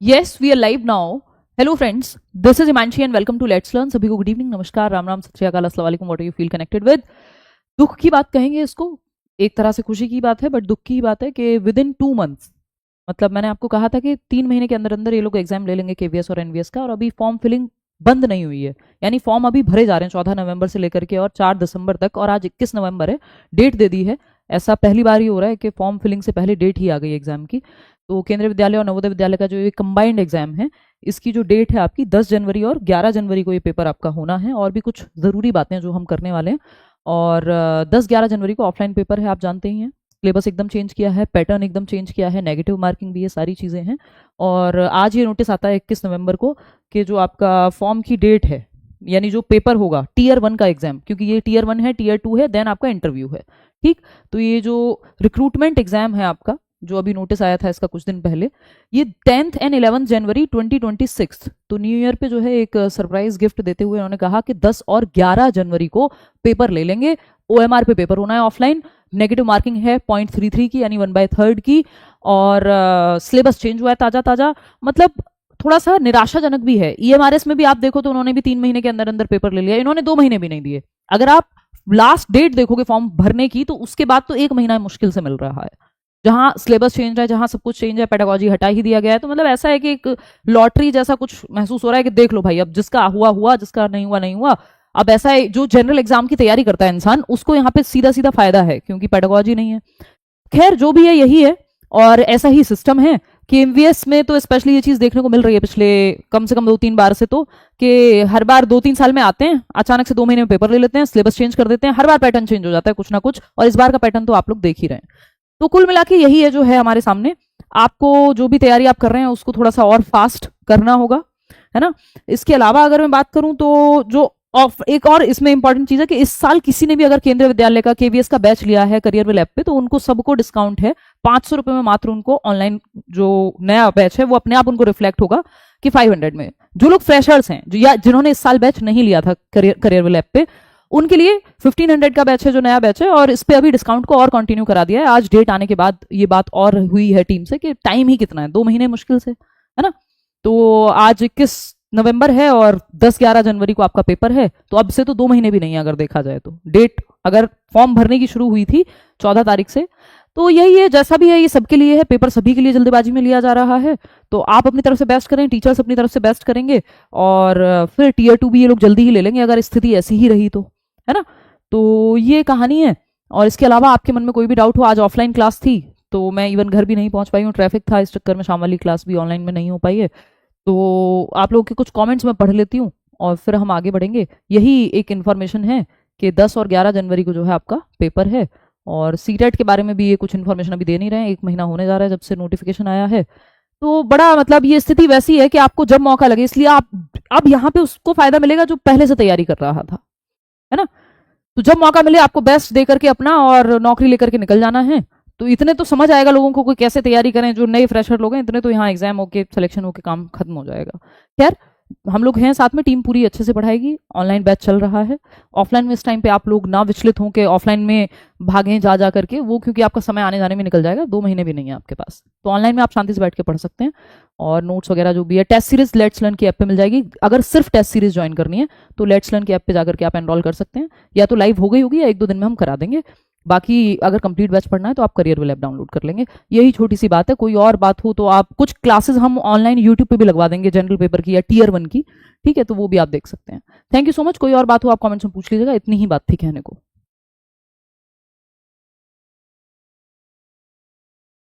Yes, we are live now. Hello friends, this is Imanshi and welcome to Let's Learn. सभी को good evening, नमस्कार, राम राम, सत श्री अकाल, अस्सलाम वालेकुम. What do you feel connected with? दुख की बात कहेंगे इसको. एक तरह से खुशी की बात है बट दुख की बात है कि विद इन 2 मंथ्स, मतलब मैंने आपको कहा था कि 3 महीने के अंदर अंदर ये लोग एग्जाम ले लेंगे केवीएस और एनवीएस का, और अभी फॉर्म फिलिंग बंद नहीं हुई है. यानी फॉर्म अभी भरे जा रहे हैं 14 नवंबर से लेकर के और 4 दिसंबर तक, और आज 21 नवंबर है, डेट दे दी है. ऐसा पहली बार ही हो रहा है कि फॉर्म फिलिंग से पहले डेट ही आ गई एग्जाम की. तो केंद्रीय विद्यालय और नवोदय विद्यालय का जो ये कंबाइंड एग्जाम है, इसकी जो डेट है आपकी 10 जनवरी और 11 जनवरी को ये पेपर आपका होना है. और भी कुछ ज़रूरी बातें जो हम करने वाले हैं. और 10-11 जनवरी को ऑफलाइन पेपर है, आप जानते ही हैं. सिलेबस एकदम चेंज किया है, पैटर्न एकदम चेंज किया है, नेगेटिव मार्किंग भी, ये सारी चीज़ें हैं. और आज ये नोटिस आता है 21 नवंबर को कि जो आपका फॉर्म की डेट है, यानी जो पेपर होगा टीयर 1 का एग्जाम, क्योंकि ये टीयर 1 है, टीयर 2 है, देन आपका इंटरव्यू है. ठीक, तो ये जो रिक्रूटमेंट एग्जाम है आपका, जो अभी नोटिस आया था इसका कुछ दिन पहले, ये 10 एंड 11 जनवरी 2026, तो न्यू ईयर पे जो है एक सरप्राइज गिफ्ट देते हुए उन्होंने कहा कि 10 और 11 जनवरी को पेपर ले लेंगे. ओएमआर पे पेपर होना है ऑफलाइन. नेगेटिव मार्किंग है 0.33 की, यानी 1/3 की. और सिलेबस चेंज हुआ है ताजा ताजा. मतलब थोड़ा सा निराशाजनक भी है. ईएमआरएस में भी आप देखो तो उन्होंने भी 3 महीने के अंदर अंदर पेपर ले लिया, इन्होंने 2 महीने भी नहीं दिए. अगर आप लास्ट डेट देखोगे फॉर्म भरने की, तो उसके बाद तो 1 महीना मुश्किल से मिल रहा है. जहां सिलेबस चेंज है, जहां सब कुछ चेंज है, पेडागोजी हटा ही दिया गया है. तो मतलब ऐसा है कि एक लॉटरी जैसा कुछ महसूस हो रहा है कि देख लो भाई, अब जिसका हुआ हुआ, जिसका नहीं हुआ नहीं हुआ. अब ऐसा है, जो जनरल एग्जाम की तैयारी करता है इंसान, उसको यहाँ पे सीधा सीधा फायदा है क्योंकि पेडागोजी नहीं है. खैर जो भी है यही है, और ऐसा ही सिस्टम है कि एमवीएस में तो स्पेशली ये चीज देखने को मिल रही है पिछले कम से कम 2-3 बार से, तो कि हर बार 2-3 साल में आते हैं, अचानक से 2 महीने में पेपर ले लेते हैं, सिलेबस चेंज कर देते हैं, हर बार पैटर्न चेंज हो जाता है कुछ ना कुछ. और इस बार का पैटर्न तो आप लोग देख ही रहे हैं. तो कुल मिला के यही है जो है हमारे सामने. आपको जो भी तैयारी आप कर रहे हैं उसको थोड़ा सा और फास्ट करना होगा, है ना. इसके अलावा अगर मैं बात करूं तो जो एक और इसमें इंपॉर्टेंट चीज है कि इस साल किसी ने भी अगर केंद्रीय विद्यालय का केवीएस का बैच लिया है करियर विल ऐप पे, तो उनको सबको डिस्काउंट है 500 रुपए में मात्र. उनको ऑनलाइन जो नया बैच है वो अपने आप उनको रिफ्लेक्ट होगा कि 500 में. जो लोग फ्रेशर्स हैं, या जिन्होंने इस साल बैच नहीं लिया था करियर विल ऐप पे, उनके लिए 1500 का बैच है जो नया बैच है, और इस पे अभी डिस्काउंट को और कंटिन्यू करा दिया है. आज डेट आने के बाद ये बात और हुई है टीम से कि टाइम ही कितना है, 2 महीने मुश्किल से, है ना. तो आज 21 नवंबर है और 10-11 जनवरी को आपका पेपर है, तो अब से तो 2 महीने भी नहीं है अगर देखा जाए तो. डेट अगर फॉर्म भरने की शुरू हुई थी 14 तारीख से, तो यही है. जैसा भी है ये सबके लिए है, पेपर सभी के लिए जल्दबाजी में लिया जा रहा है. तो आप अपनी तरफ से बेस्ट करें, टीचर्स अपनी तरफ से बेस्ट करेंगे, और फिर टीयर 2 भी ये लोग जल्दी ही ले लेंगे अगर स्थिति ऐसी ही रही तो, है ना. तो ये कहानी है. और इसके अलावा आपके मन में कोई भी डाउट हो, आज ऑफलाइन क्लास थी तो मैं इवन घर भी नहीं पहुंच पाई हूँ, ट्रैफिक था, इस चक्कर में शाम वाली क्लास भी ऑनलाइन में नहीं हो पाई है. तो आप लोगों के कुछ कमेंट्स मैं पढ़ लेती हूँ और फिर हम आगे बढ़ेंगे. यही एक इन्फॉर्मेशन है कि 10 और 11 जनवरी को जो है आपका पेपर है. और सीटेट के बारे में भी ये कुछ इन्फॉर्मेशन अभी दे नहीं रहे हैं, 1 महीना होने जा रहा है जब से नोटिफिकेशन आया है. तो बड़ा मतलब ये स्थिति वैसी है कि आपको जब मौका लगे, इसलिए आप अब यहाँ पे उसको फायदा मिलेगा जो पहले से तैयारी कर रहा था, है ना. तो जब मौका मिले आपको बेस्ट दे करके अपना और नौकरी लेकर के निकल जाना है. तो इतने तो समझ आएगा लोगों को कोई कैसे तैयारी करें. जो नए फ्रेशर लोग हैं, इतने तो यहाँ एग्जाम होके सिलेक्शन होके काम खत्म हो जाएगा. खैर हम लोग हैं साथ में, टीम पूरी अच्छे से पढ़ाएगी. ऑनलाइन बैच चल रहा है. ऑफलाइन में इस टाइम पे आप लोग ना विचलित हों कि ऑफलाइन में भागें जा जा करके, वो क्योंकि आपका समय आने जाने में निकल जाएगा. 2 महीने भी नहीं है आपके पास, तो ऑनलाइन में आप शांति से बैठ के पढ़ सकते हैं. और नोट्स वगैरह जो भी है, टेस्ट सीरीज लेट्स लर्न की ऐप पे मिल जाएगी. अगर सिर्फ टेस्ट सीरीज ज्वाइन करनी है तो लेट्स लर्न की ऐप पे जाकर के आप एनरोल कर सकते हैं. या तो लाइव हो गई होगी या 1-2 दिन में हम करा देंगे. बाकी अगर कंप्लीट बैच पढ़ना है तो आप करियर विल ऐप डाउनलोड कर लेंगे. यही छोटी सी बात है. कोई और बात हो तो आप, कुछ क्लासेस हम ऑनलाइन यूट्यूब पे भी लगवा देंगे जनरल पेपर की या टीयर 1 की, ठीक है, तो वो भी आप देख सकते हैं. Thank you so much. कोई और बात हो आप कमेंट्स में पूछ लीजिएगा. इतनी ही बात थी कहने को.